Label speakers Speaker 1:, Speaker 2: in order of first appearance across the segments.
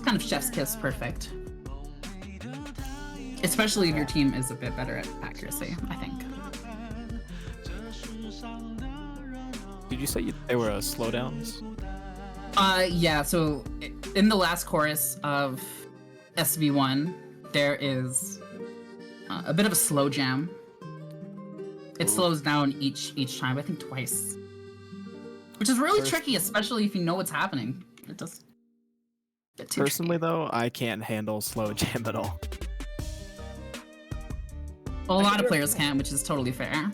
Speaker 1: kind of chef's kiss perfect. Especially if your team is a bit better at accuracy, I think.
Speaker 2: Did you say they were slowdowns?
Speaker 1: Yeah, so in the last chorus of SV1, there is a bit of a slow jam. It slows down each time, I think twice. Which is really tricky, especially if you know what's happening. It does get too
Speaker 2: Personally,
Speaker 1: tricky.
Speaker 2: though, I can't handle slow jam at all.
Speaker 1: A lot of players can, which is totally fair.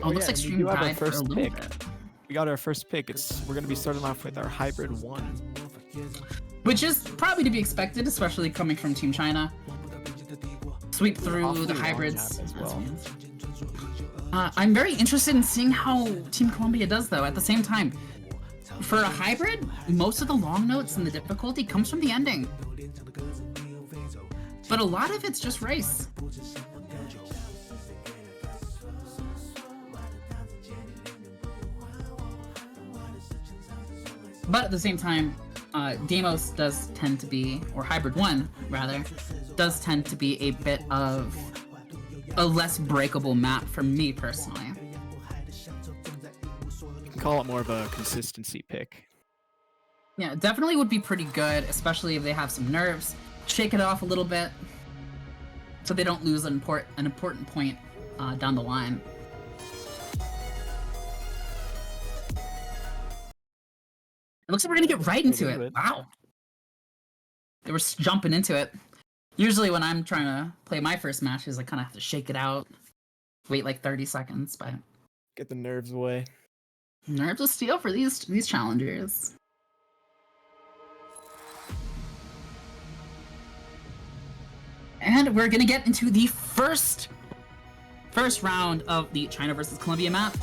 Speaker 1: Oh, looks like Stream died for a little bit.
Speaker 2: We got our first pick. We're gonna be starting off with our hybrid 1.
Speaker 1: Which is probably to be expected, especially coming from Team China. Sweep through the hybrids
Speaker 2: as well.
Speaker 1: I'm very interested in seeing how Team Colombia does, though. At the same time, for a hybrid, most of the long notes and the difficulty comes from the ending. But a lot of it's just race. But at the same time, Deimos does tend to be, or Hybrid 1, rather, does tend to be a bit of a less breakable map for me, personally.
Speaker 2: You can call it more of a consistency pick.
Speaker 1: Yeah, definitely would be pretty good, especially if they have some nerves. Shake it off a little bit, so they don't lose an important point down the line. It looks like we're gonna get right into it. Wow. They were jumping into it. Usually when I'm trying to play my first matches, I kind of have to shake it out, wait like 30 seconds, but...
Speaker 2: Get the nerves away.
Speaker 1: Nerves of steel for these challengers. And we're gonna get into the first round of the China versus Colombia map.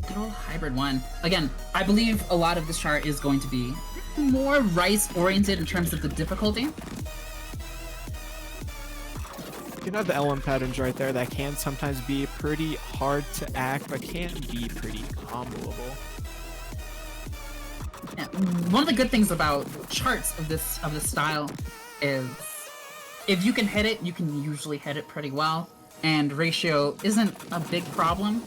Speaker 1: Good old Hybrid 1. Again, I believe a lot of this chart is going to be more rice-oriented in terms of the difficulty.
Speaker 2: You have the LM patterns right there that can sometimes be pretty hard to act, but can be pretty comboable.
Speaker 1: Yeah, one of the good things about charts of this style is if you can hit it, you can usually hit it pretty well, and ratio isn't a big problem,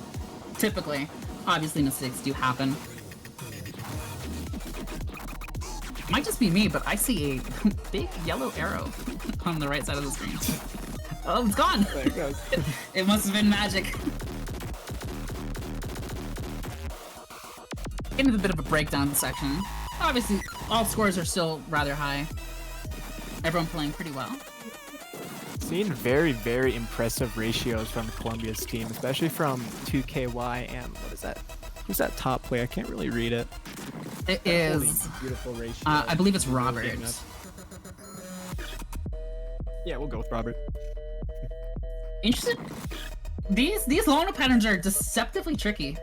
Speaker 1: typically. Obviously, mistakes do happen. Might just be me, but I see a big yellow arrow on the right side of the screen. Oh, it's gone!
Speaker 2: There it goes.
Speaker 1: It must have been magic. Into a bit of a breakdown section. Obviously, all scores are still rather high. Everyone playing pretty well.
Speaker 2: Seen very, very impressive ratios from Colombia's team, especially from 2KY and what is that? Who's that top player? I can't really read it.
Speaker 1: It is.
Speaker 2: Beautiful ratio.
Speaker 1: I believe it's Robert.
Speaker 2: Yeah, we'll go with Robert.
Speaker 1: Interested? These long patterns are deceptively tricky.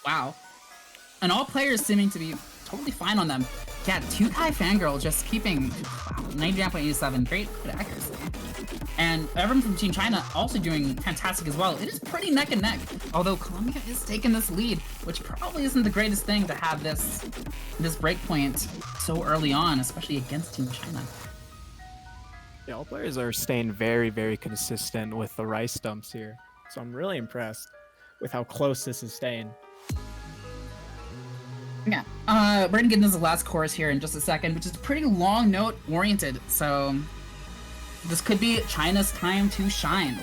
Speaker 1: Wow. And all players seeming to be totally fine on them. Yeah, 2Kai Fangirl just keeping 99.87, great accuracy. And everyone from Team China also doing fantastic as well. It is pretty neck and neck, although Colombia is taking this lead, which probably isn't the greatest thing to have this breakpoint so early on, especially against Team China.
Speaker 2: Yeah, all players are staying very, very consistent with the rice dumps here. So I'm really impressed with how close this is staying.
Speaker 1: Yeah, we're gonna get into the last chorus here in just a second, which is pretty long note oriented, so this could be China's time to shine.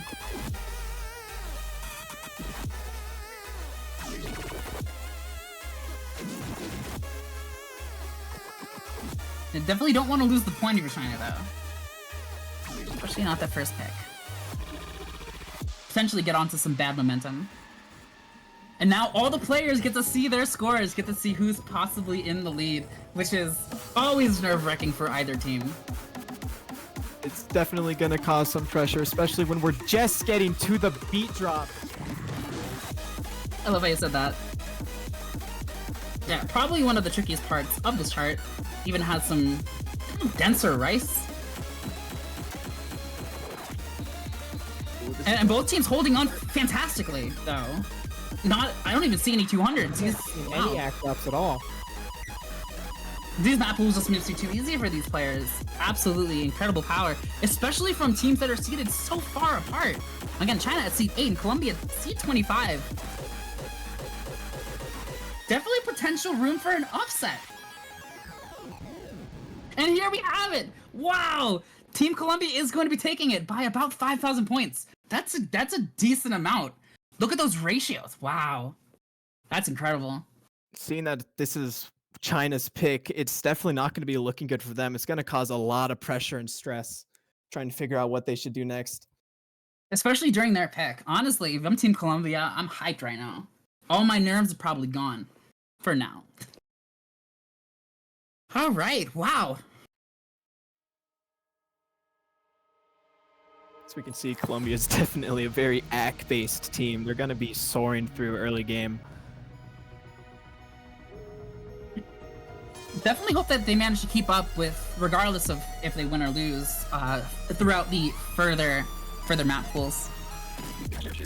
Speaker 1: You definitely don't want to lose the point if you're China, though. Especially not that first pick. Potentially get onto some bad momentum. And now all the players get to see their scores, get to see who's possibly in the lead, which is always nerve-wracking for either team.
Speaker 2: It's definitely going to cause some pressure, especially when we're just getting to the beat drop.
Speaker 1: I love how you said that. Yeah, probably one of the trickiest parts of this chart. Even has some denser rice. And both teams holding on fantastically, though. I don't even see any 200s.
Speaker 2: Any act ups at all.
Speaker 1: These map pools just makes it too easy for these players. Absolutely incredible power, especially from teams that are seated so far apart. Again, China at seed 8 and Colombia at seed 25. Definitely potential room for an upset. And here we have it. Wow! Team Colombia is going to be taking it by about 5,000 points. That's a decent amount. Look at those ratios. Wow. That's incredible.
Speaker 2: Seeing that this is China's pick, it's definitely not going to be looking good for them. It's going to cause a lot of pressure and stress trying to figure out what they should do next.
Speaker 1: Especially during their pick. Honestly, if I'm Team Colombia, I'm hyped right now. All my nerves are probably gone. For now. All right, wow.
Speaker 2: So we can see Colombia is definitely a very ACK-based team. They're going to be soaring through early game.
Speaker 1: Definitely hope that they manage to keep up with, regardless of if they win or lose, throughout the further map pools.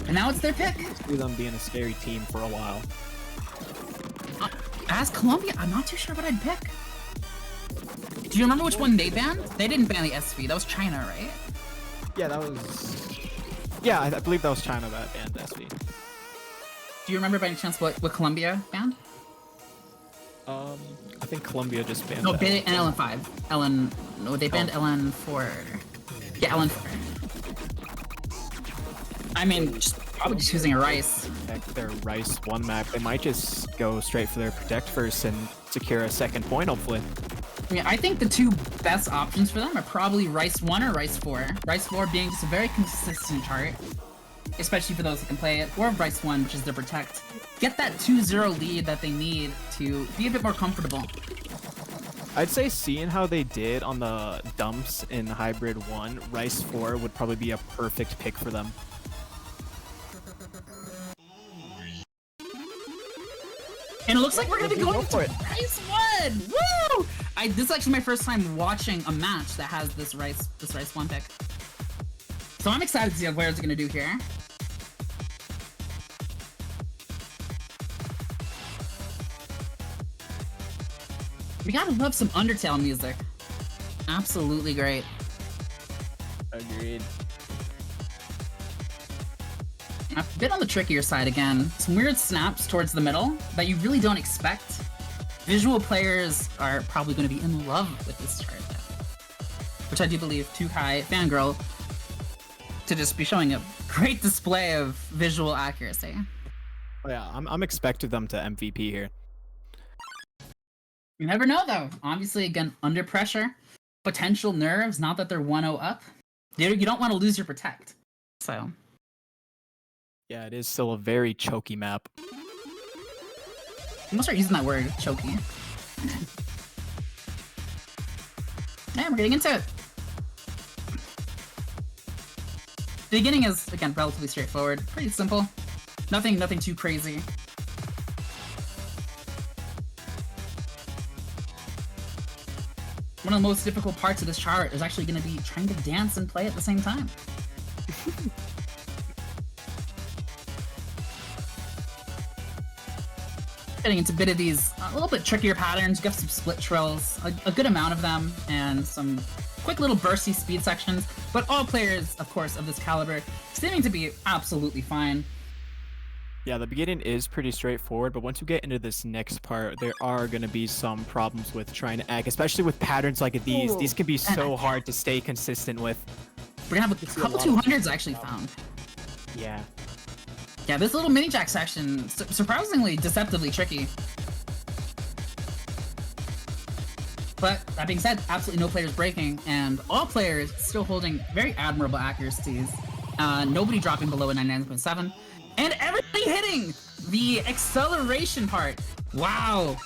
Speaker 1: And now it's their pick.
Speaker 2: See them being a scary team for a while.
Speaker 1: As Colombia, I'm not too sure what I'd pick. Do you remember which one they banned? They didn't ban the SV. That was China, right?
Speaker 2: Yeah, that was... Yeah, I believe that was China that banned SV.
Speaker 1: Do you remember by any chance what Colombia banned?
Speaker 2: I think Colombia just banned.
Speaker 1: No, banned LN5. No, they banned LN4. Yeah, LN4. I mean, probably just using a Rice.
Speaker 2: Their Rice 1 map. They might just go straight for their Protect first and secure a second point, hopefully.
Speaker 1: Yeah, I think the two best options for them are probably Rice 1 or Rice 4. Rice 4 being just a very consistent chart, especially for those who can play it, or Rice 1, which is their Protect. Get that 2-0 lead that they need to be a bit more comfortable.
Speaker 2: I'd say seeing how they did on the dumps in Hybrid 1, Rice 4 would probably be a perfect pick for them.
Speaker 1: And it looks like we're gonna be going to Rice 1! Woo! This is actually my first time watching a match that has this Rice 1 pick. So I'm excited to see what players are gonna do here. We gotta love some Undertale music. Absolutely great.
Speaker 2: Agreed.
Speaker 1: A bit on the trickier side again. Some weird snaps towards the middle that you really don't expect. Visual players are probably going to be in love with this chart, which I do believe 2Kai Fangirl to just be showing a great display of visual accuracy.
Speaker 2: Oh yeah, I'm expecting them to MVP here.
Speaker 1: You never know though. Obviously, again, under pressure, potential nerves. Not that they're 1-0 up. You don't want to lose your Protect. So.
Speaker 2: Yeah, it is still a very choky map.
Speaker 1: I'm gonna start using that word, choky. Yeah, we're getting into it. The beginning is, again, relatively straightforward. Pretty simple. Nothing too crazy. One of the most difficult parts of this chart is actually going to be trying to dance and play at the same time. Getting into a bit of these a little bit trickier patterns. You have some split trills, a good amount of them, and some quick little bursty speed sections. But all players, of course, of this caliber seeming to be absolutely fine.
Speaker 2: Yeah, the beginning is pretty straightforward, but once you get into this next part, there are going to be some problems with trying to act, especially with patterns like these. These can be so hard to stay consistent with.
Speaker 1: We're gonna have a couple 200s actually found.
Speaker 2: Yeah.
Speaker 1: Yeah, this little mini jack section, surprisingly deceptively tricky. But that being said, absolutely no players breaking, and all players still holding very admirable accuracies. Nobody dropping below a 99.7, and everybody hitting the acceleration part. Wow.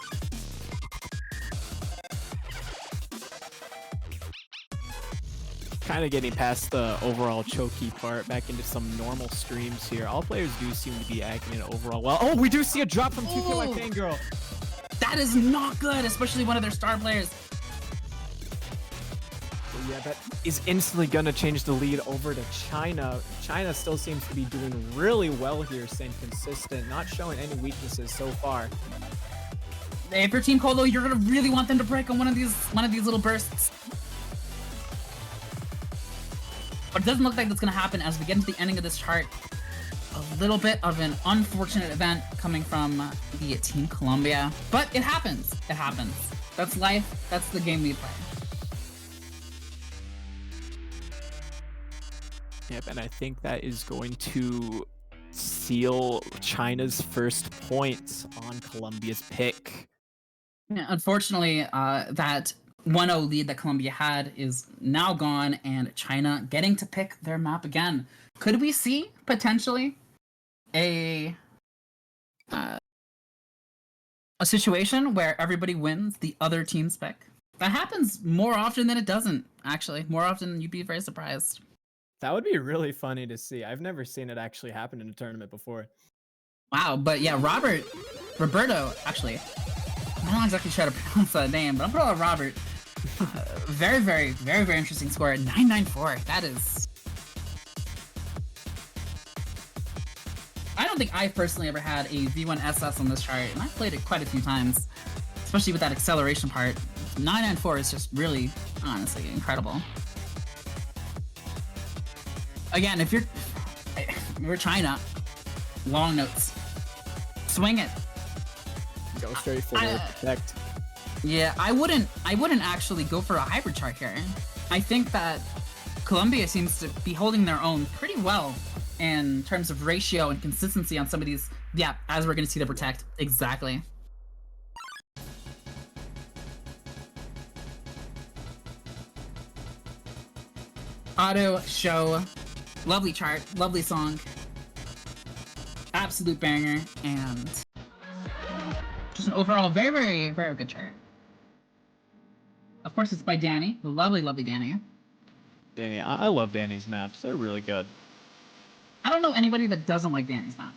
Speaker 2: Kind of getting past the overall choky part, back into some normal streams here. All players do seem to be acting it overall well. Oh, we do see a drop from 2K Yeah, that is instantly gonna change the lead over to China. China still seems to be doing really well here, staying consistent, not showing any weaknesses so far.
Speaker 1: If you're Team Colo, you're gonna really want them to break on one of these little bursts. But it doesn't look like that's gonna happen as we get into the ending of this chart. A little bit of an unfortunate event coming from the Team Colombia, but it happens. It happens. That's life. That's the game we play.
Speaker 2: Yep, and I think that is going to seal China's first points on Colombia's pick.
Speaker 1: Yeah, unfortunately, that 1-0 lead that Colombia had is now gone, and China getting to pick their map again. Could we see potentially a situation where everybody wins the other team's pick? That happens more often than it doesn't, actually. More often than you'd be very surprised.
Speaker 2: That would be really funny to see. I've never seen it actually happen in a tournament before.
Speaker 1: Wow, but yeah, Roberto, actually, I'm not exactly sure how to pronounce that name, but I'm gonna Robert. Very, very, very, very interesting score. 994. That is. I don't think I personally ever had a V1 SS on this chart, and I've played it quite a few times, especially with that acceleration part. 994 is just really, honestly, incredible. Again, if you're China, long notes, swing it.
Speaker 2: Go straight forward, protect.
Speaker 1: Yeah, I wouldn't actually go for a hybrid chart here. I think that Colombia seems to be holding their own pretty well in terms of ratio and consistency on some of these. Yeah, as we're gonna see the protect. Exactly. Auto show. Lovely chart, lovely song. Absolute banger, and just an overall very, very, very good chart. Of course, it's by Danny, the lovely, lovely Danny.
Speaker 3: Danny, I love Danny's maps. They're really good.
Speaker 1: I don't know anybody that doesn't like Danny's maps.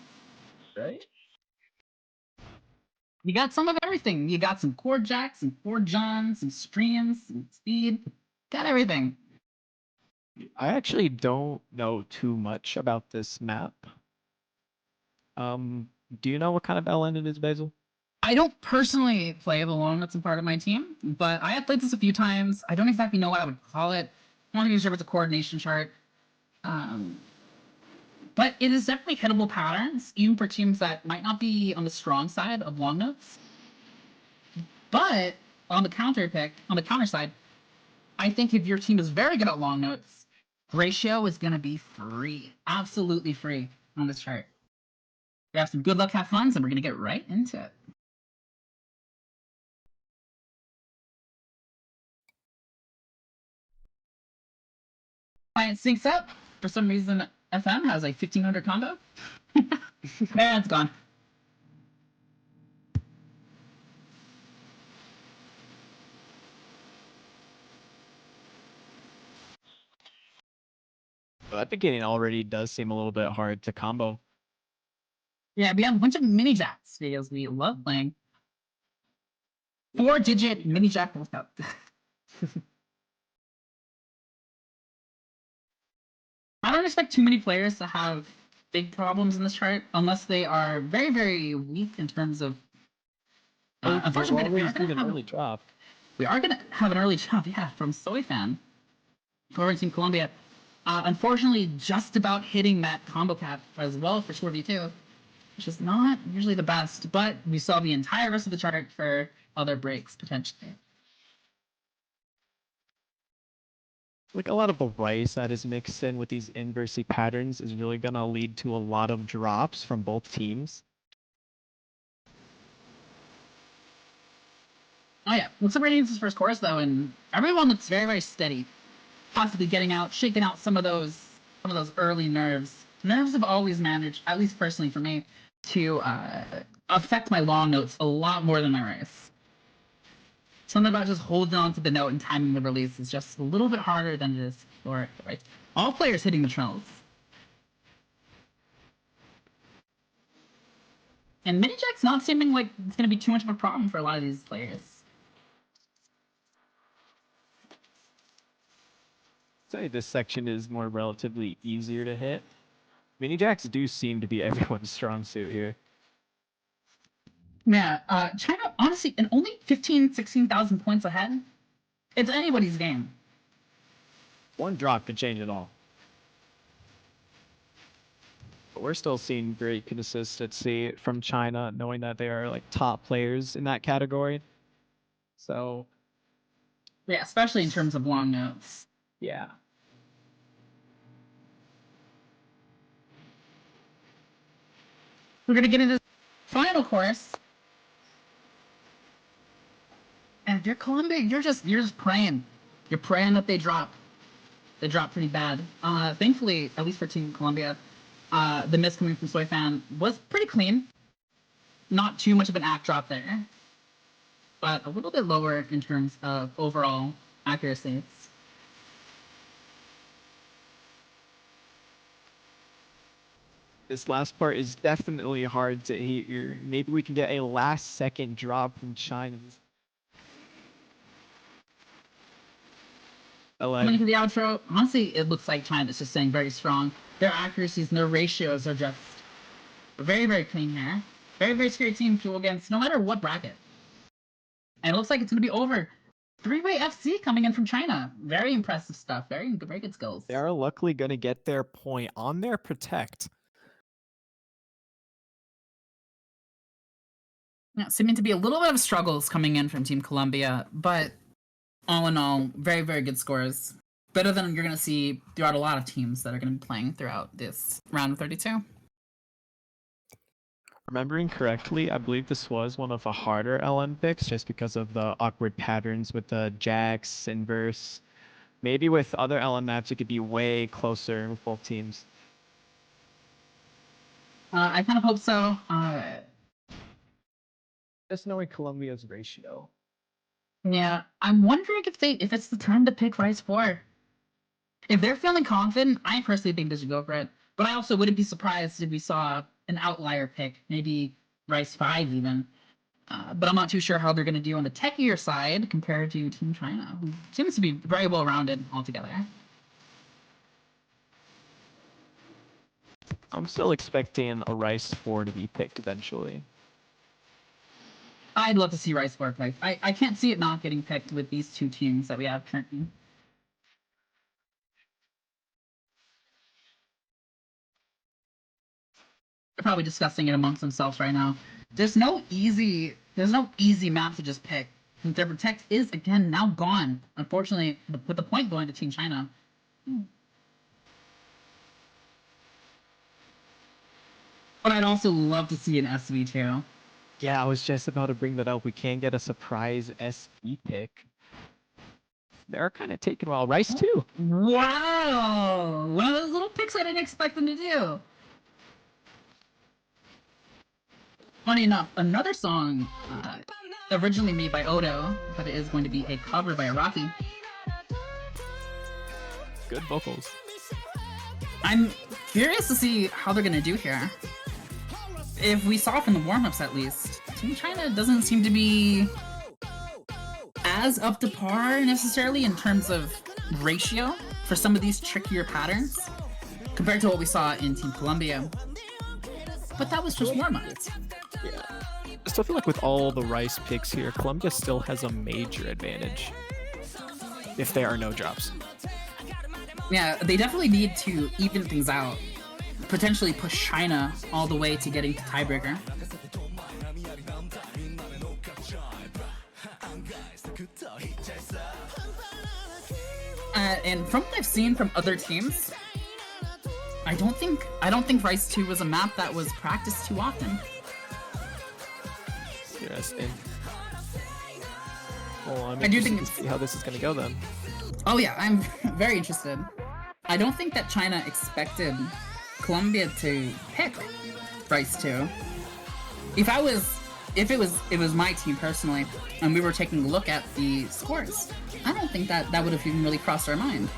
Speaker 3: Right?
Speaker 1: You got some of everything. You got some chord jacks, some chord johns, some streams, some speed. Got everything.
Speaker 3: I actually don't know too much about this map. Do you know what kind of LN it is, Basil?
Speaker 1: I don't personally play the long nuts in part of my team, but I have played this a few times. I don't exactly know what I would call it. I'm not even sure if it's a coordination chart. But it is definitely hittable patterns, even for teams that might not be on the strong side of long notes. But on the counter side, I think if your team is very good at long notes, ratio is gonna be free. Absolutely free on this chart. We have some good luck, have fun, and we're gonna get right into it. Client syncs up. For some reason, FM has a 1500 combo. Man, it's gone.
Speaker 3: Well, that beginning already does seem a little bit hard to combo.
Speaker 1: Yeah, we have a bunch of mini jacks because we love playing 4-digit mini jack World Cup. I don't expect too many players to have big problems in this chart unless they are very, very weak in terms of. Unfortunately, we are going to have
Speaker 3: early drop.
Speaker 1: an early drop, yeah, from Soy Fan for Team Colombia. Unfortunately, just about hitting that combo cap as well for 4v2, which is not usually the best, but we saw the entire rest of the chart for other breaks potentially.
Speaker 3: Like a lot of the rice that is mixed in with these inversely patterns is really gonna lead to a lot of drops from both teams.
Speaker 1: Oh yeah, looks like we're getting this first chorus though, and everyone looks very, very steady. Possibly shaking out some of those early nerves. Nerves have always managed, at least personally for me, to affect my long notes a lot more than my rice. Something about just holding on to the note and timing the release is just a little bit harder than it is for the rice. All players hitting the trills. And mini jack's not seeming like it's going to be too much of a problem for a lot of these players.
Speaker 3: Say this section is more relatively easier to hit. Mini jacks do seem to be everyone's strong suit here.
Speaker 1: Yeah, China, honestly, and only 15, 16,000 points ahead. It's anybody's game.
Speaker 3: One drop could change it all. But we're still seeing great consistency from China, knowing that they are like top players in that category. So
Speaker 1: Yeah, especially in terms of long notes.
Speaker 3: yeah.
Speaker 1: We're gonna get into the final course. And if you're Colombia, you're just praying. You're praying that they drop. They drop pretty bad. Thankfully, at least for Team Colombia, the miss coming from Soyfan was pretty clean. Not too much of an act drop there, but a little bit lower in terms of overall accuracy.
Speaker 3: This last part is definitely hard to hit here. Maybe we can get a last second drop from China.
Speaker 1: Coming into the outro, honestly, it looks like China's just staying very strong. Their accuracies and their ratios are just very, very clean here. Very, very scary team to go against, no matter what bracket. And it looks like it's going to be over. Three-way FC coming in from China. Very impressive stuff. Very, very good skills.
Speaker 2: They are luckily going to get their point on their protect.
Speaker 1: Yeah, seeming to be a little bit of struggles coming in from Team Colombia, but all in all, very, very good scores. Better than you're going to see throughout a lot of teams that are going to be playing throughout this round of 32.
Speaker 3: Remembering correctly, I believe this was one of the harder LN picks just because of the awkward patterns with the jacks, inverse. Maybe with other LN maps, it could be way closer with both teams.
Speaker 1: I kind of hope so.
Speaker 3: Just knowing Colombia's ratio.
Speaker 1: Yeah, I'm wondering if it's the time to pick Rice 4. If they're feeling confident, I personally think they should go for it. But I also wouldn't be surprised if we saw an outlier pick, maybe Rice 5 even. But I'm not too sure how they're going to do on the techier side compared to Team China, who seems to be very well rounded altogether.
Speaker 3: I'm still expecting a Rice 4 to be picked eventually.
Speaker 1: I'd love to see Rice 4 picked. I can't see it not getting picked with these two teams that we have currently. They're probably discussing it amongst themselves right now. There's no easy map to just pick. Their protect is again now gone. Unfortunately, with the point going to Team China. But I'd also love to see an SV2.
Speaker 3: Yeah, I was just about to bring that up. We can get a surprise SV pick. They're kind of taking a while. Rice too.
Speaker 1: Wow! One of those little picks I didn't expect them to do. Funny enough, another song originally made by Odo, but it is going to be a cover by Rocky.
Speaker 2: Good vocals.
Speaker 1: I'm curious to see how they're going to do here. If we saw from the warm-ups at least, Team China doesn't seem to be as up to par necessarily in terms of ratio for some of these trickier patterns compared to what we saw in Team Colombia. But that was just warm-ups.
Speaker 2: Yeah. I still feel like with all the Rice picks here, Colombia still has a major advantage if there are no drops.
Speaker 1: Yeah, they definitely need to even things out. Potentially push China all the way to getting to tiebreaker. And from what I've seen from other teams, I don't think Rice 2 was a map that was practiced too often.
Speaker 2: Interesting. Well,
Speaker 1: I do think
Speaker 2: to see how this is going to go then.
Speaker 1: Oh yeah, I'm very interested. I don't think that China expected Colombia to pick Rice 2. If it was my team personally, and we were taking a look at the scores, I don't think that would have even really crossed our mind.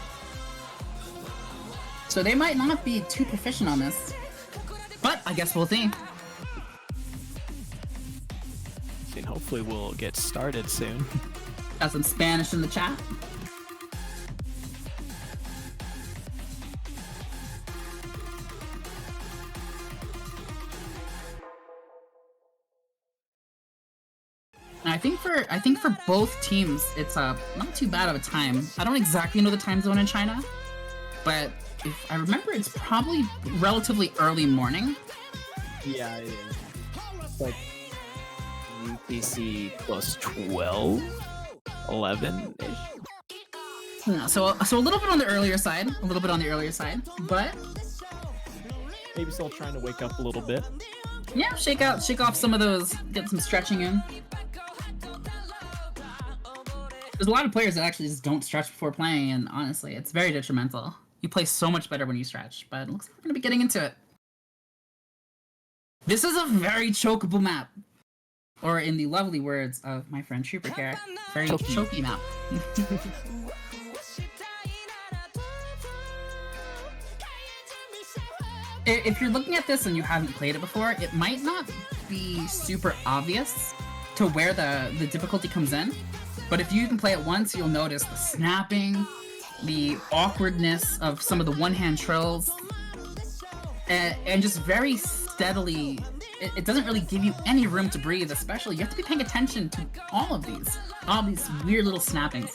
Speaker 1: So they might not be too proficient on this, but I guess we'll see.
Speaker 2: And hopefully we'll get started soon.
Speaker 1: Got some Spanish in the chat. And I think for both teams, it's not too bad of a time. I don't exactly know the time zone in China, but if I remember, it's probably relatively early morning.
Speaker 2: Yeah, it is. It's like UTC plus 12, 11-ish.
Speaker 1: Yeah, so a little bit on the earlier side, but
Speaker 2: Maybe still trying to wake up a little bit.
Speaker 1: yeah, shake off some of those, get some stretching in. There's a lot of players that actually just don't stretch before playing, and honestly, it's very detrimental. You play so much better when you stretch, but it looks like we're gonna be getting into it. This is a very chokeable map. Or in the lovely words of my friend Trooper Care, very choky map. If you're looking at this and you haven't played it before, it might not be super obvious to where the difficulty comes in. But if you can play it once, you'll notice the snapping, the awkwardness of some of the one-hand trills, and just very steadily, it doesn't really give you any room to breathe, especially. You have to be paying attention to all these weird little snappings.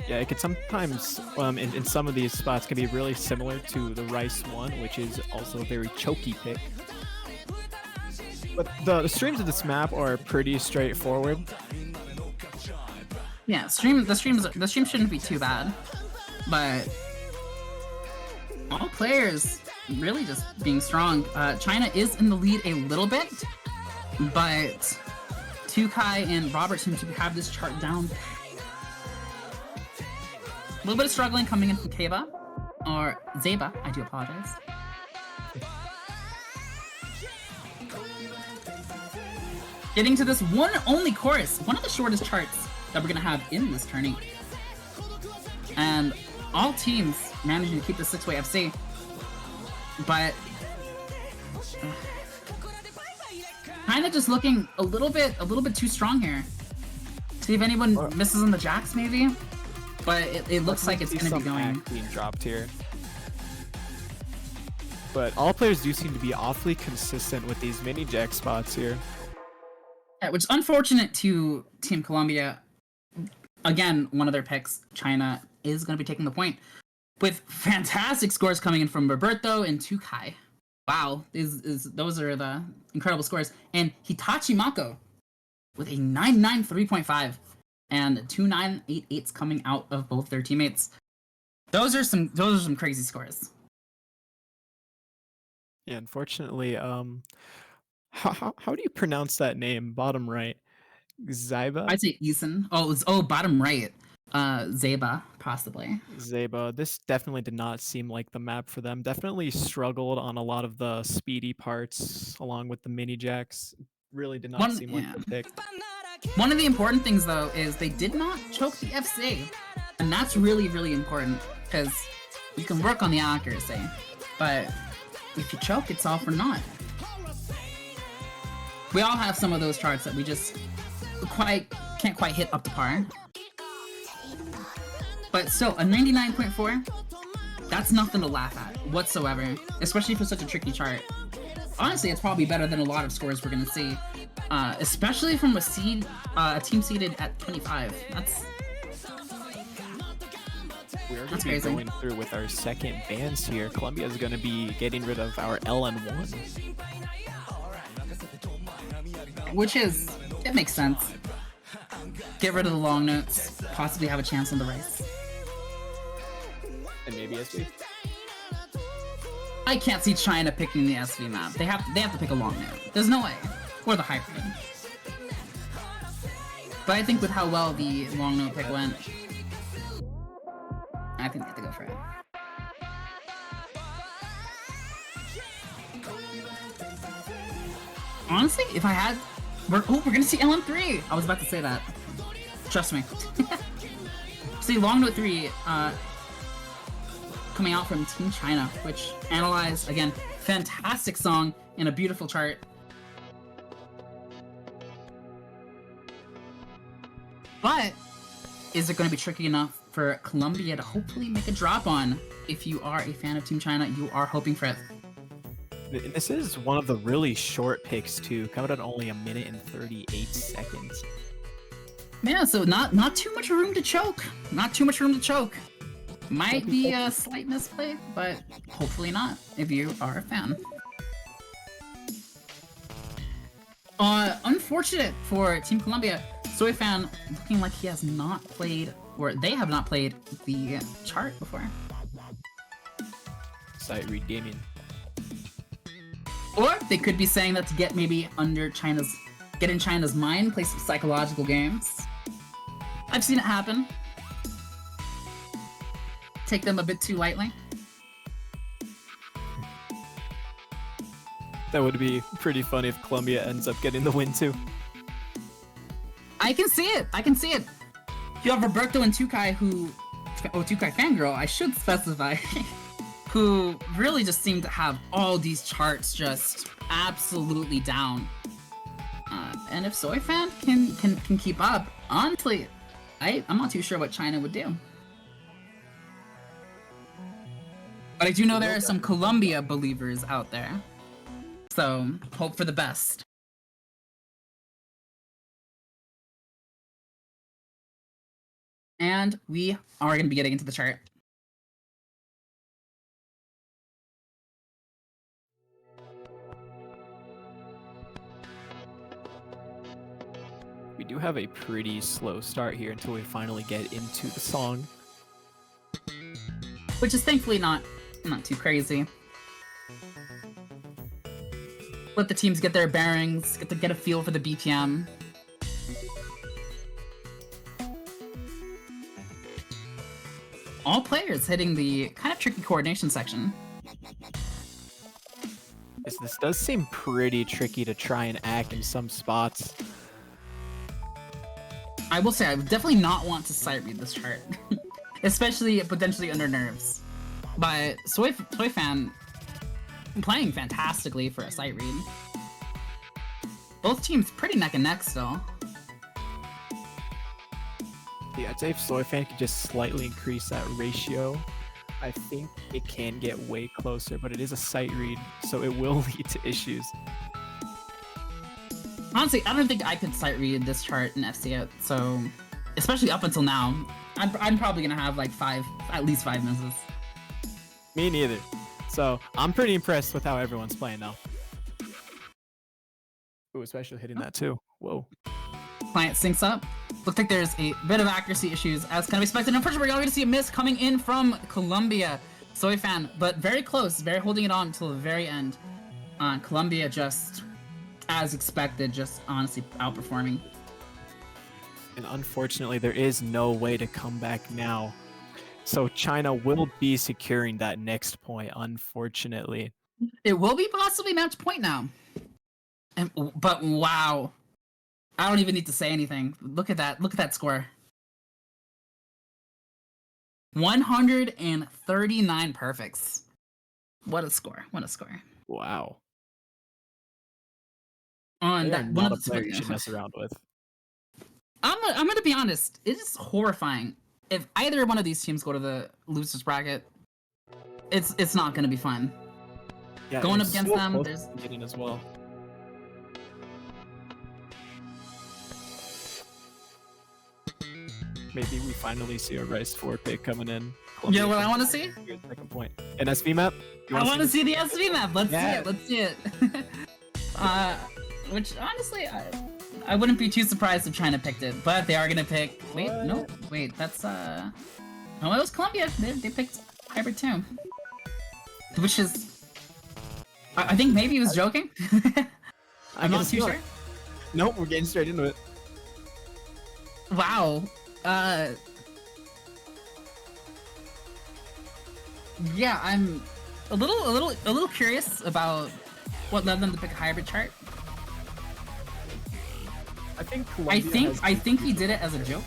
Speaker 2: Yeah, it could sometimes, in some of these spots, can be really similar to the Rice one, which is also a very choky pick. But the streams of this map are pretty straightforward.
Speaker 1: Yeah, the stream shouldn't be too bad, but all players really just being strong. China is in the lead a little bit, but Tukai and Robert seem to have this chart down. A little bit of struggling coming in from Keba, or Zeba, I do apologize. Getting to this one only chorus, one of the shortest charts that we're gonna have in this tourney. And all teams managing to keep the 6-way FC, but kind of just looking a little bit too strong here. See if anyone misses on the jacks, maybe. But it looks like it's gonna be going.
Speaker 2: Being dropped here. But all players do seem to be awfully consistent with these mini jack spots here.
Speaker 1: Yeah, which is unfortunate to Team Colombia. Again, one of their picks, China, is going to be taking the point with fantastic scores coming in from Roberto and Tukai. Wow, those are the incredible scores. And Hitachi Mako with a 9.9 3.5 and 2.988s coming out of both their teammates. Those are some crazy scores.
Speaker 2: Yeah, unfortunately, how do you pronounce that name? Bottom right. Zyba?
Speaker 1: I'd say Eason. Oh, bottom right. Zeba, possibly.
Speaker 2: Zeba. This definitely did not seem like the map for them. Definitely struggled on a lot of the speedy parts along with the mini jacks. Really did not seem like the pick.
Speaker 1: One of the important things, though, is they did not choke the FC. And that's really, really important, because you can work on the accuracy. But if you choke, it's all for naught. We all have some of those charts that we just can't quite hit up to par. But still, a 99.4, that's nothing to laugh at whatsoever, especially for such a tricky chart. Honestly, it's probably better than a lot of scores we're gonna see, especially from a team seeded at 25.
Speaker 2: We're going to be going through with our second bans here. Colombia is going to be getting rid of our LN1.
Speaker 1: Which it makes sense. Get rid of the long notes, possibly have a chance on the race.
Speaker 2: And maybe SV.
Speaker 1: I can't see China picking the SV map. They have to pick a long note. There's no way. Or the hybrid. But I think with how well the long note pick went, I think they have to go for it. Honestly, if I had... we're gonna see LM3! I was about to say that. Trust me. See, Long Note 3, coming out from Team China, which Analyze, again, fantastic song and a beautiful chart. But, is it going to be tricky enough for Colombia to hopefully make a drop on? If you are a fan of Team China, you are hoping for it.
Speaker 2: This is one of the really short picks too, coming at only 1 minute and 38 seconds.
Speaker 1: Yeah, so not too much room to choke. Not too much room to choke. Might be a slight misplay, but hopefully not, if you are a fan. Unfortunate for Team Colombia, Soyfan looking like he has not played, or they have not played the chart before.
Speaker 2: Sight read gaming.
Speaker 1: Or they could be saying that to get maybe get in China's mind, play some psychological games. I've seen it happen. Take them a bit too lightly.
Speaker 2: That would be pretty funny if Colombia ends up getting the win too.
Speaker 1: I can see it. I can see it. You have Roberto and Tukai Tukai Fangirl, I should specify, who really just seem to have all these charts just absolutely down. And if Soyfan can keep up, honestly, I'm not too sure what China would do. But I do know there are some Colombia believers out there. So, hope for the best. And we are going to be getting into the chart.
Speaker 2: We do have a pretty slow start here until we finally get into the song.
Speaker 1: Which is thankfully not too crazy. Let the teams get their bearings, get a feel for the BPM. All players hitting the kind of tricky coordination section.
Speaker 2: This does seem pretty tricky to try and act in some spots.
Speaker 1: I will say I would definitely not want to sight read this chart. Especially potentially under nerves. But Soyfan playing fantastically for a sight read. Both teams pretty neck and neck still.
Speaker 2: Yeah, I'd say if Soyfan could just slightly increase that ratio, I think it can get way closer, but it is a sight read, so it will lead to issues.
Speaker 1: Honestly, I don't think I could sight read this chart in FCA, so especially up until now, I'm probably gonna have like at least five misses.
Speaker 2: Me neither. So I'm pretty impressed with how everyone's playing now. Ooh, especially hitting that too. Whoa.
Speaker 1: Client syncs up. Looks like there's a bit of accuracy issues as kind of expected. Unfortunately, we're going to see a miss coming in from Colombia. Soyfan, but very close, very holding it on until the very end. Colombia just, as expected, just honestly outperforming.
Speaker 2: And unfortunately, there is no way to come back now. So China will be securing that next point, unfortunately.
Speaker 1: It will be possibly match point now. But wow. I don't even need to say anything. Look at that. Look at that score. 139 perfects. What a score. What a score.
Speaker 2: Wow.
Speaker 1: On that one of the
Speaker 2: player you should mess around with.
Speaker 1: I'm gonna be honest. It is horrifying. If either one of these teams go to the losers bracket, it's not gonna be fun.
Speaker 2: Yeah,
Speaker 1: going up against them, there's
Speaker 2: getting as well. Maybe we finally see a Rice 4 pick coming in.
Speaker 1: You know what I want to see?
Speaker 2: Second point. An SV map?
Speaker 1: I want to see the SV map. Let's
Speaker 2: Yeah.
Speaker 1: see it. Let's see it. Which honestly, I wouldn't be too surprised if China picked it, but they are gonna pick. Wait, no, wait, that's no, it was Colombia. They picked Hybrid 2, which is, I think maybe he was joking. I'm not too sure.
Speaker 2: Nope, we're getting straight into it.
Speaker 1: Wow. Yeah, I'm a little curious about what led them to pick a hybrid chart. I think he did it as a joke.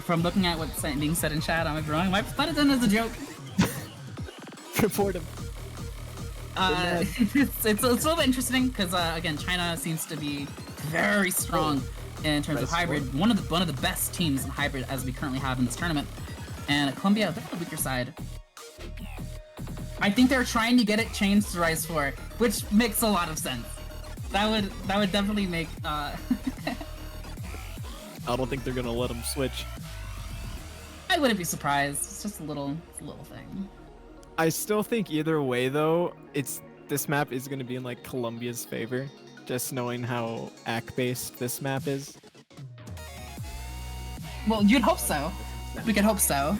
Speaker 1: From looking at what's being said in chat, I might be wrong. I might have done it as a joke.
Speaker 2: Report him.
Speaker 1: It's a little bit interesting because again, China seems to be very strong in terms of hybrid. One of the best teams in hybrid as we currently have in this tournament, and Colombia a bit on the weaker side. I think they're trying to get it changed to Rise 4, which makes a lot of sense. That would definitely make
Speaker 2: I don't think they're gonna let him switch.
Speaker 1: I wouldn't be surprised. It's just a little thing.
Speaker 2: I still think either way though, this map is gonna be in like Colombia's favor, just knowing how AC based this map is.
Speaker 1: Well, you'd hope so. We could hope so.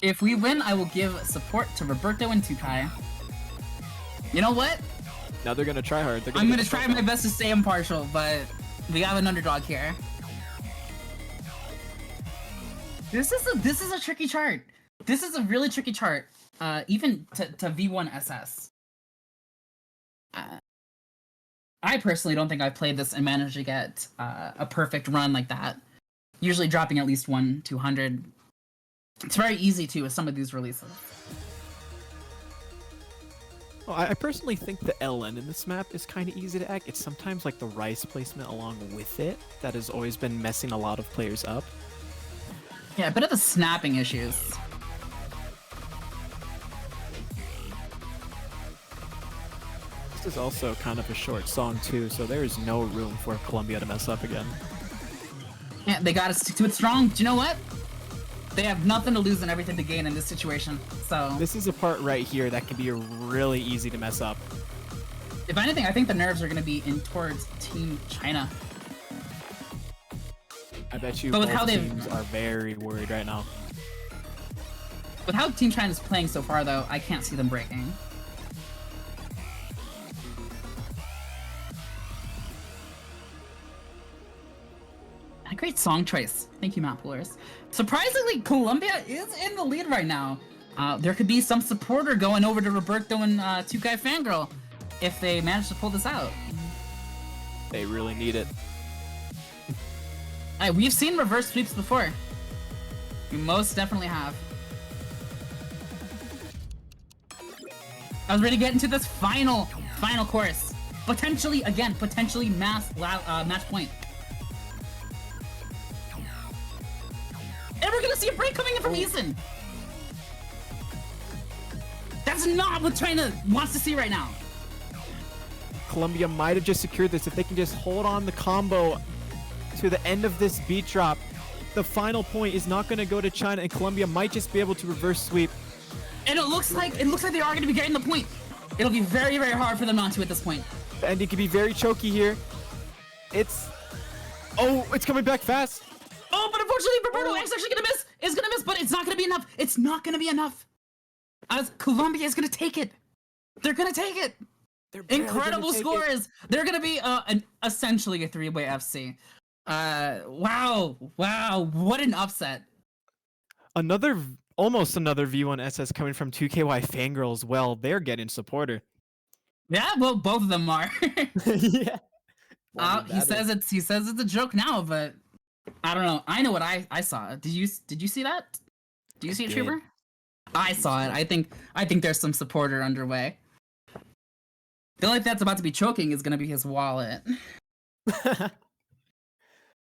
Speaker 1: If we win, I will give support to Roberto and Tukai. You know what?
Speaker 2: Now they're gonna try hard.
Speaker 1: I'm gonna try my best to stay impartial, but we have an underdog here. This is a tricky chart. This is a really tricky chart. Even to V1 SS. I personally don't think I've played this and managed to get a perfect run like that. Usually dropping at least 200. It's very easy to with some of these releases.
Speaker 2: Well, I personally think the LN in this map is kind of easy to act. It's sometimes like the rice placement along with it that has always been messing a lot of players up.
Speaker 1: Yeah, a bit of the snapping issues.
Speaker 2: This is also kind of a short song too, so there is no room for Colombia to mess up again.
Speaker 1: Yeah, they gotta stick to it strong. Do you know what? They have nothing to lose and everything to gain in this situation, so...
Speaker 2: This is a part right here that can be really easy to mess up.
Speaker 1: If anything, I think the nerves are going to be in towards Team China.
Speaker 2: I bet you
Speaker 1: But with
Speaker 2: both
Speaker 1: how
Speaker 2: teams are very worried right now.
Speaker 1: With how Team China's playing so far, though, I can't see them breaking. A great song choice. Thank you, Matt Pullers. Surprisingly, Colombia is in the lead right now. There could be some supporter going over to Roberto and 2Guy Fangirl if they manage to pull this out.
Speaker 2: They really need it.
Speaker 1: We've seen reverse sweeps before. We most definitely have. I was ready to get into this final course. Potentially match point. And we're gonna see a break coming in from Eason. That's not what China wants to see right now.
Speaker 2: Colombia might have just secured this if they can just hold on the combo to the end of this beat drop. The final point is not going to go to China, and Colombia might just be able to reverse sweep.
Speaker 1: And it looks like they are going to be getting the point. It'll be very, very hard for them not to at this point.
Speaker 2: The ending could be very choky here. It's coming back fast.
Speaker 1: Oh, but unfortunately, Roberto is actually going to miss. Is going to miss, but it's not going to be enough. It's not going to be enough. As Colombia is going to take it. They're going to take it. Incredible scores. They're going to be essentially a three-way FC. Wow, what an upset.
Speaker 2: Almost another V1 SS coming from 2KY Fangirl as well. They're getting supporter.
Speaker 1: Yeah, well, both of them are.
Speaker 2: Yeah.
Speaker 1: He says it's a joke now, but I don't know. I know what I saw. Did you see that? Do you see it, Trooper? I saw it. I think there's some supporter underway. The only thing that's about to be choking is gonna be his wallet.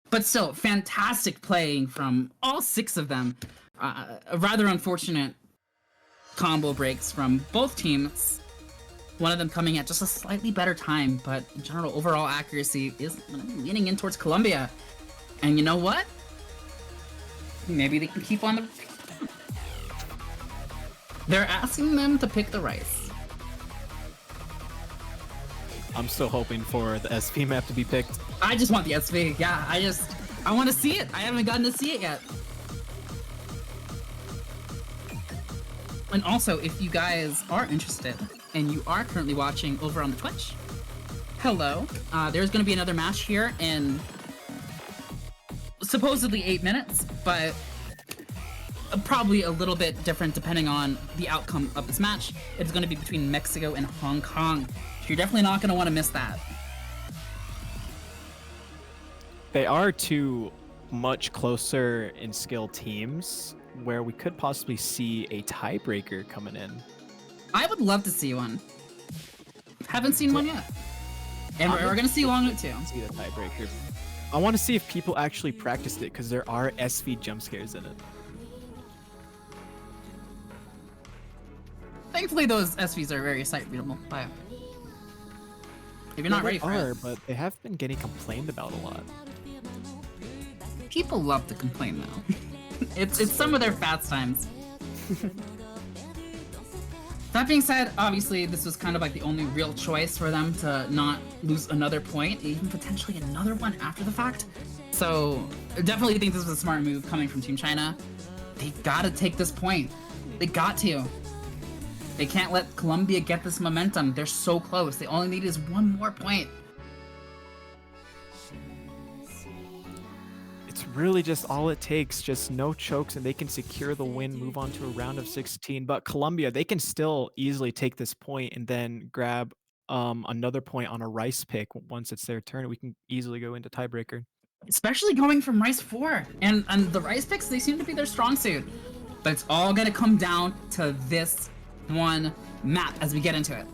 Speaker 1: But still, fantastic playing from all six of them. Rather unfortunate combo breaks from both teams. One of them coming at just a slightly better time, but in general, overall accuracy is leaning in towards Colombia. And you know what? Maybe they can keep on the... They're asking them to pick the rice.
Speaker 2: I'm still hoping for the SV map to be picked.
Speaker 1: I just want the SV. Yeah, I want to see it. I haven't gotten to see it yet. And also, if you guys are interested and you are currently watching over on the Twitch, hello. There's going to be another match here in supposedly 8 minutes, but probably a little bit different depending on the outcome of this match. It's going to be between Mexico and Hong Kong. So you're definitely not going to want to miss that.
Speaker 2: They are two much closer in skill teams where we could possibly see a tiebreaker coming in.
Speaker 1: I would love to see one. Haven't seen one yet. And we're going to see one too.
Speaker 2: See the tiebreaker. I want to see if people actually practiced it because there are SV jump scares in it.
Speaker 1: Thankfully, those SVs are very sight readable. But if you're not ready for it,
Speaker 2: but they have been getting complained about a lot.
Speaker 1: people love to complain though. It's some of their fast times. That being said, obviously this was kind of like the only real choice for them to not lose another point, even potentially another one after the fact. So I definitely think this was a smart move coming from Team China. They gotta take this point. They got to. They can't let Colombia get this momentum. They're so close. They only need is one more point.
Speaker 2: It's really just all it takes, just no chokes, and they can secure the win, move on to a round of 16. But Colombia, they can still easily take this point and then grab another point on a rice pick once it's their turn. We can easily go into tiebreaker.
Speaker 1: Especially going from Rice 4. And the Rice picks, they seem to be their strong suit. But it's all gonna come down to this one map as we get into it.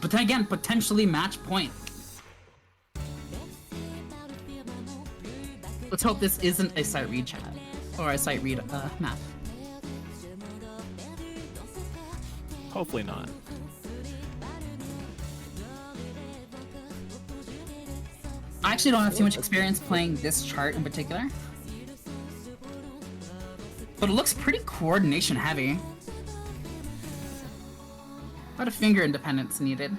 Speaker 1: But then again, potentially match point. Let's hope this isn't a sight read chat or a sight read map.
Speaker 2: Hopefully not.
Speaker 1: I actually don't have too much experience playing this chart in particular. But it looks pretty coordination heavy. A lot of finger independence needed.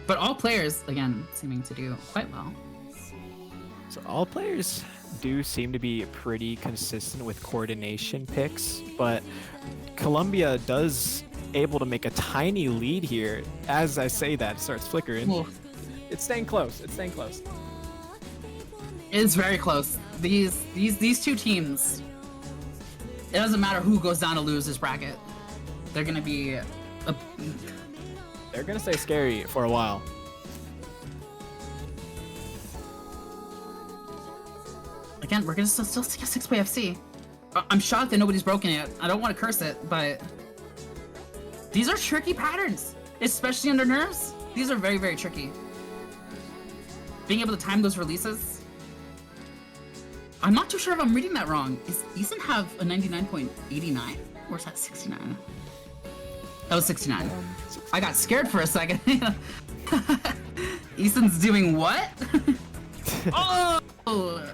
Speaker 1: But all players, again, seeming to do quite well.
Speaker 2: So all players do seem to be pretty consistent with coordination picks, but Colombia does able to make a tiny lead here. As I say that, it starts flickering.
Speaker 1: Ooh.
Speaker 2: It's staying close. It's staying close.
Speaker 1: It's very close. These two teams, it doesn't matter who goes down to lose this bracket. They're gonna be
Speaker 2: They're gonna stay scary for a while.
Speaker 1: Again, we're gonna still see a 6-way FC. I'm shocked that nobody's broken it. I don't want to curse it, but these are tricky patterns, especially under nerves. These are very, very tricky. Being able to time those releases. I'm not too sure if I'm reading that wrong. Does Eason have a 99.89? Or is that 69? That was 69. I got scared for a second. Eason's doing what? Oh!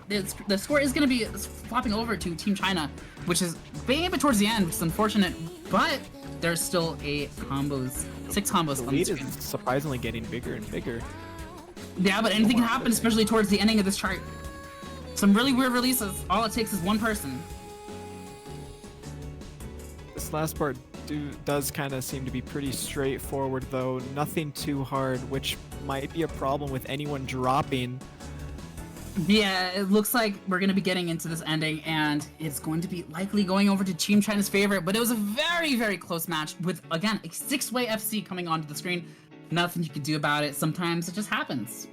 Speaker 1: The score is going to be flopping over to Team China, which is being a bit towards the end, which is unfortunate, but there's still 6 combos on the
Speaker 2: lead
Speaker 1: screen.
Speaker 2: is surprisingly getting bigger and bigger.
Speaker 1: Yeah, but anything can happen, especially towards the ending of this chart. Some really weird releases. All it takes is one person.
Speaker 2: This last part does kind of seem to be pretty straightforward, though. Nothing too hard, which might be a problem with anyone dropping.
Speaker 1: Yeah, it looks like we're going to be getting into this ending, and it's going to be likely going over to Team China's favorite, but it was a very, very close match with, again, a 6-way FC coming onto the screen. Nothing you can do about it. Sometimes it just happens.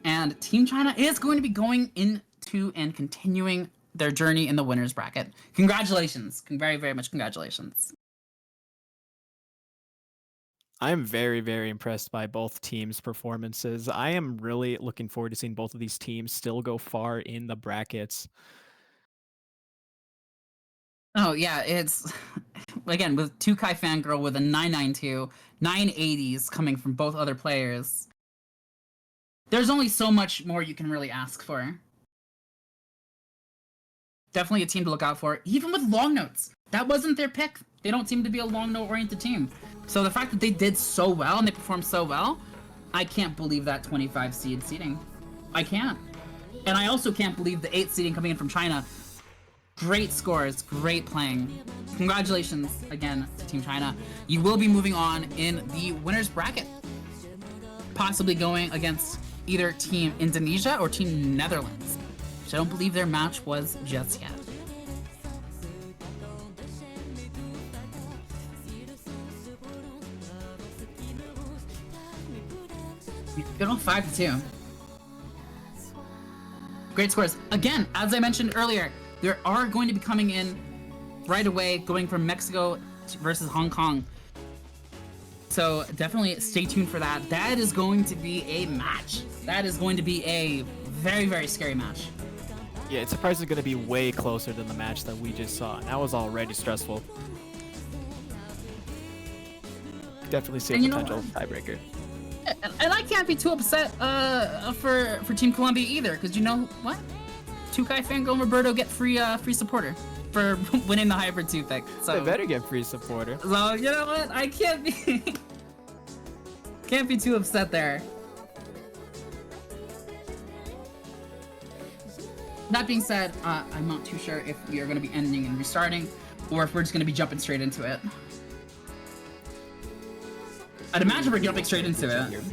Speaker 1: And Team China is going to be going into and continuing their journey in the winners bracket. Congratulations. Very, very much congratulations.
Speaker 2: I'm very, very impressed by both teams' performances. I am really looking forward to seeing both of these teams still go far in the brackets.
Speaker 1: Oh, yeah, it's... Again, with 2Kai Fangirl with a 992, 980s coming from both other players. There's only so much more you can really ask for. Definitely a team to look out for, even with long notes. That wasn't their pick. They don't seem to be a long note-oriented team. So the fact that they did so well and they performed so well, I can't believe that 25 seed seeding. I can't. And I also can't believe the 8 seeding coming in from China. Great scores, great playing. Congratulations again to Team China. You will be moving on in the winners bracket. Possibly going against either Team Indonesia or Team Netherlands, which I don't believe their match was just yet. Good on 5-2. Great scores. Again, as I mentioned earlier, there are going to be coming in right away, going from Mexico versus Hong Kong. So definitely stay tuned for that. That is going to be a match. That is going to be a very, very scary match.
Speaker 2: Yeah, it's surprisingly going to be way closer than the match that we just saw, and that was already stressful. definitely see a
Speaker 1: And you know
Speaker 2: potential tiebreaker.
Speaker 1: And I can't be too upset for Team Colombia either, because you know what? 2Kai Fangirl and Roberto get free supporter for winning the hybrid 2 pick. So
Speaker 2: They better get free supporter.
Speaker 1: So you know what? I can't be can't be too upset there. That being said, I'm not too sure if we are going to be ending and restarting, or if we're just going to be jumping straight into it. I'd imagine we're jumping straight into it.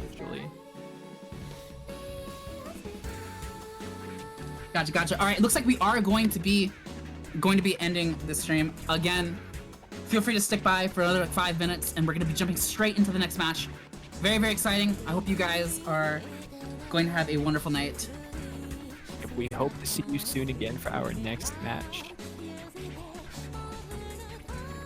Speaker 1: Gotcha. All right, it looks like we are going to be ending the stream again. Feel free to stick by for another 5 minutes, and we're going to be jumping straight into the next match. Very, very exciting. I hope you guys are going to have a wonderful night.
Speaker 2: We hope to see you soon again for our next match.